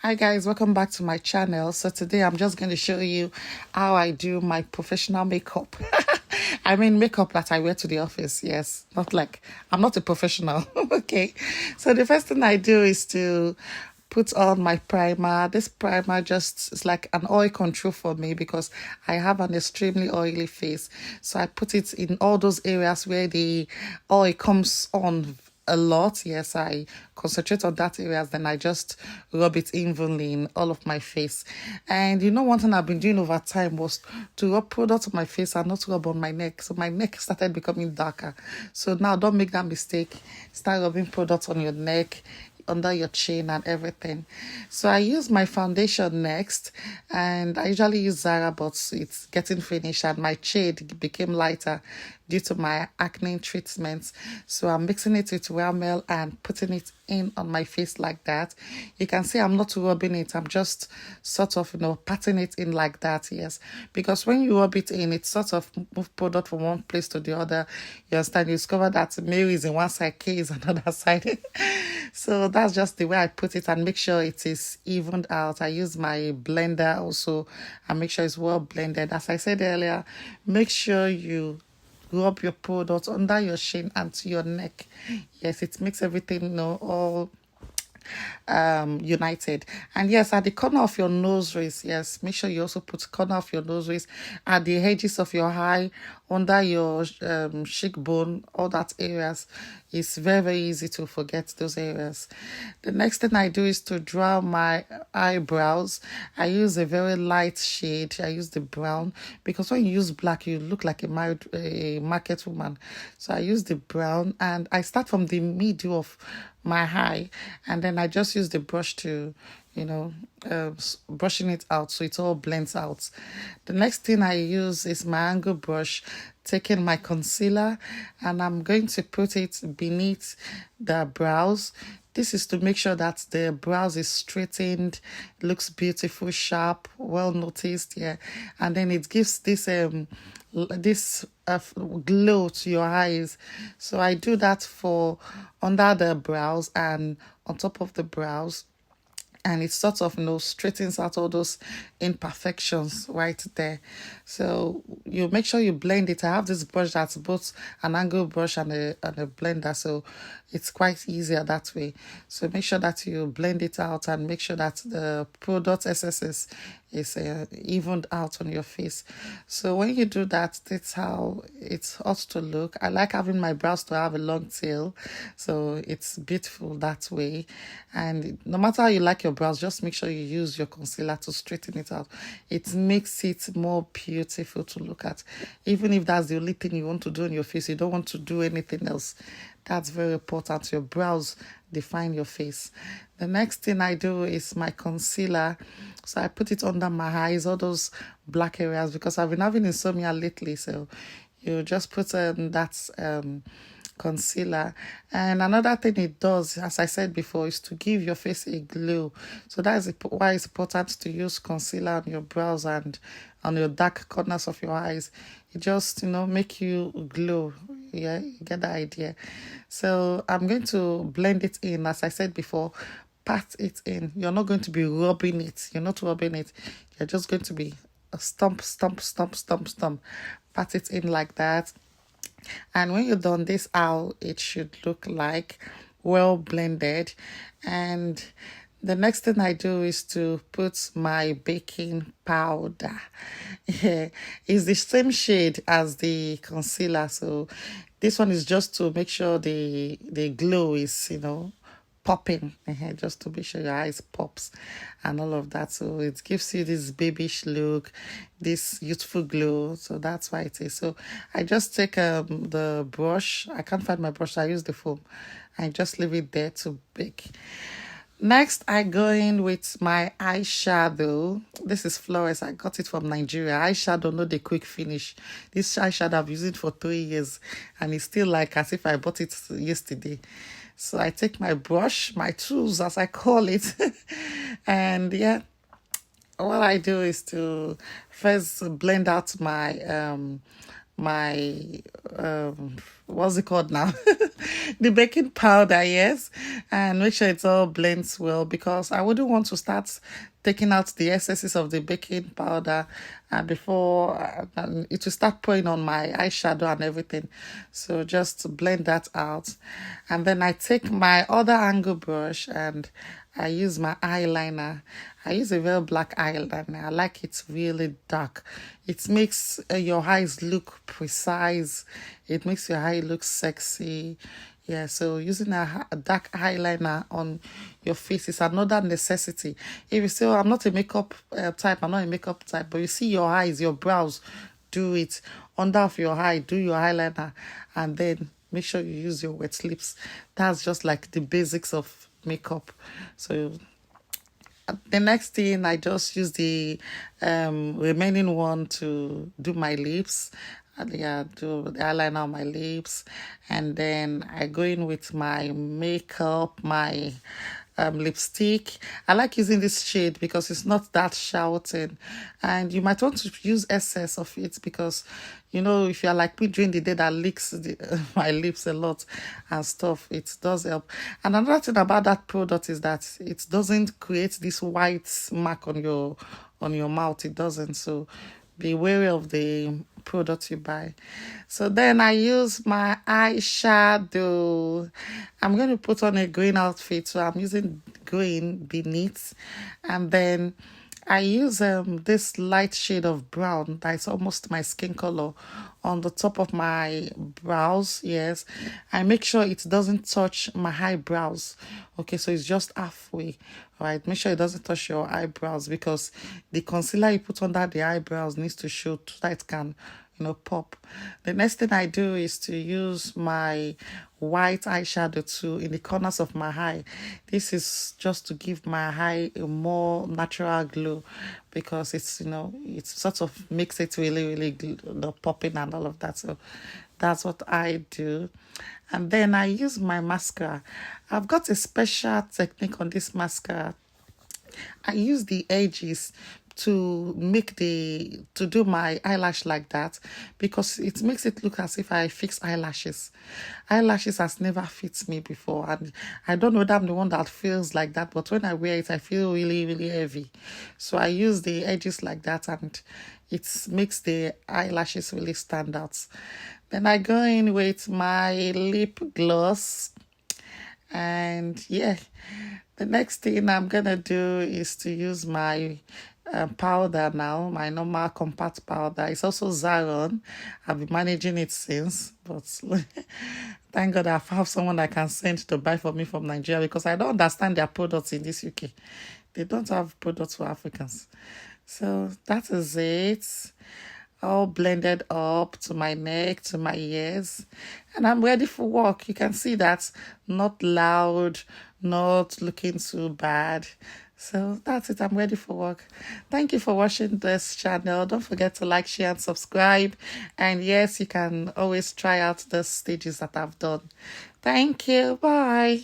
Hi guys, welcome back to my channel. So today I'm just going to show you how I do my professional makeup. I mean makeup that I wear to the office. Yes, not like I'm not a professional. Okay. So the first thing I do is to put on my primer. This primer just is like an oil control for me because I have an extremely oily face. So I put it in all those areas where the oil comes on a lot. Yes, I concentrate on that areas, then I just rub it evenly in all of my face. And you know, one thing I've been doing over time was to rub products on my face and not rub on my neck. So my neck started becoming darker. So now don't make that mistake. Start rubbing products on your neck, under your chin and everything. So I use my foundation next, and I usually use Zara, but it's getting finished and my shade became lighter due to my acne treatment. So I'm mixing it with Rimmel and putting it in on my face like that. You can see I'm not rubbing it, I'm just sort of, patting it in like that. Yes, because when you rub it in, it sort of move product from one place to the other. You understand? You discover that Mary is in one side, K is another side. So that's just the way I put it, and make sure it is evened out. I use my blender also and make sure it's well blended. As I said earlier, make sure you rub your product under your chin and to your neck. Yes, it makes everything, all united. And yes, at the corner of your nose race, yes, make sure you also put corner of your nose race, at the edges of your eye, under your cheekbone, all that areas. It's very, very easy to forget those areas. The next thing I do is to draw my eyebrows. I use a very light shade. I use the brown because when you use black, you look like a market woman. So I use the brown, and I start from the middle of my eye, and then I just use the brush to brushing it out so it all blends out. The next thing I use is my angle brush, taking my concealer, and I'm going to put it beneath the brows. This is to make sure that the brows is straightened, looks beautiful, sharp, well noticed. Yeah, and then it gives this glow to your eyes. So I do that for under the brows and on top of the brows, and it sort of straightens out all those imperfections right there. So you make sure you blend it. I have this brush that's both an angle brush and a blender, so it's quite easier that way. So make sure that you blend it out and make sure that the product SSS is evened out on your face. So when you do that, that's how it ought to look. I like having my brows to have a long tail, so it's beautiful that way. And no matter how you like your brows, just make sure you use your concealer to straighten it out. It makes it more beautiful to look at. Even if that's the only thing you want to do on your face, you don't want to do anything else. That's very important. Your brows define your face. The next thing I do is my concealer. So I put it under my eyes, all those black areas, because I've been having insomnia lately. So you just put that concealer. And another thing it does, as I said before, is to give your face a glow. So that is why it's important to use concealer on your brows and on your dark corners of your eyes. It just make you glow. Yeah, you get the idea. So I'm going to blend it in. As I said before, pat it in. You're not going to be rubbing it. You're not rubbing it. You're just going to be a stomp, stomp, stomp, stomp, stomp. Pat it in like that. And when you're done, this how it should look like, well blended. And the next thing I do is to put my baking powder. Yeah, it's the same shade as the concealer. So this one is just to make sure the glow is, popping, just to make sure your eyes pops and all of that. So it gives you this babyish look, this youthful glow. So that's why it is. So I just take the brush. I can't find my brush, so I use the foam. I just leave it there to bake. Next, I go in with my eyeshadow. This is Flores. I got it from Nigeria. Eyeshadow, not the quick finish. This eyeshadow I've used it for 3 years, and it's still like as if I bought it yesterday. So I take my brush, my tools as I call it, and yeah, what I do is to first blend out my my what's it called now? The baking powder, yes, and make sure it all blends well, because I wouldn't want to start taking out the excesses of the baking powder before and it will start pouring on my eyeshadow and everything. So just blend that out, and then I take my other angle brush and I use my eyeliner. I use a very black eyeliner. I like it really dark. It makes your eyes look precise. It makes your eye look sexy. Yeah, so using a dark eyeliner on your face is another necessity. If you say, oh, I'm not a makeup type, I'm not a makeup type, but you see your eyes, your brows, do it. Under of your eye, do your eyeliner, and then make sure you use your wet lips. That's just like the basics of makeup. So the next thing, I just use the remaining one to do my lips. Yeah, do the eyeliner on my lips, and then I go in with my makeup, my lipstick. I like using this shade because it's not that shouting, and you might want to use excess of it because if you're like me during the day that licks my lips a lot and stuff, it does help. And another thing about that product is that it doesn't create this white mark on your mouth. It doesn't. So be wary of the product you buy. So then I use my eyeshadow. I'm going to put on a green outfit, so I'm using green beneath, and then I use this light shade of brown that's almost my skin color on the top of my brows. Yes, I make sure it doesn't touch my eyebrows. Okay, so it's just halfway. Right, make sure it doesn't touch your eyebrows, because the concealer you put under the eyebrows needs to show so that it can pop. The next thing I do is to use my white eyeshadow too in the corners of my eye. This is just to give my eye a more natural glow, because it's it sort of makes it really popping and all of that. So that's what I do. And then I use my mascara. I've got a special technique on this mascara. I use the edges to do my eyelash like that, because it makes it look as if I fix eyelashes. Eyelashes has never fit me before, and I don't know that I'm the one that feels like that, but when I wear it I feel really heavy. So I use the edges like that, and it makes the eyelashes really stand out. Then I go in with my lip gloss, and yeah, the next thing I'm gonna do is to use my powder now, my normal compact powder. It's also Zaron. I've been managing it since, but thank God I have someone I can send to buy for me from Nigeria, because I don't understand their products in this UK. They don't have products for Africans. So that is it. All blended up to my neck, to my ears, and I'm ready for work. You can see that, not loud, not looking too bad. So that's it. I'm ready for work. Thank you for watching this channel. Don't forget to like, share, and subscribe. And yes, you can always try out the stages that I've done. Thank you. Bye.